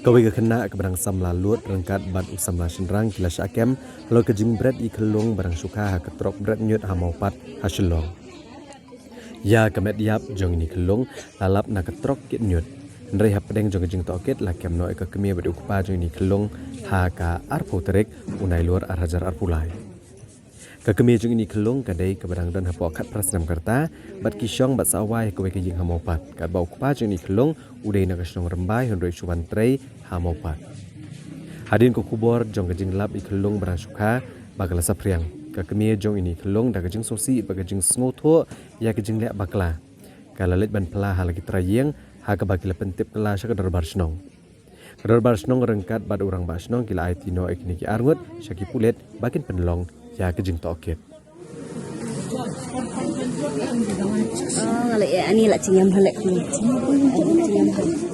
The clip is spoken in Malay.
Kawai kena kebarang samla lut rangkat bat usamla shenrang kila syakem lo kejing bread ikelung barang suka ketrok bread nyut hamaupat hasilong. Ya kemet yap jong ini kelung lalap na ketrok kit nyut. Nrei hapedeng jong kejing toket lakem no eka kemia badi ukupa jong ini kelung ha ka arpo terik unai luar arhajar arpulai. Kekemia jong ini kelung kadai kebarang don hapo kat prasnam kerta bat kisyong bat sawai kawai kejing hamaupat. Kat ba ukupa jong ini kelung udai na kesyong rembai hendroi cuban trei hamaupat. Hadin ko kubor jong kejing lap ikelung barang suka bakal sapriang. Kekemia jong ini kelung da kejing sosi ba kejing smotho ya kejing lek bakla. Kalalit ban pela halagi trayeng ha ka bakila pentip kela syakadar barsnong. Kadar barsnong rengkat bad orang barsnong kila aitino ekni ki arngut syaki pulet bakin penelong ya kejing toket. Ngalek ya ani lak cingam halek ni. Cingam halek.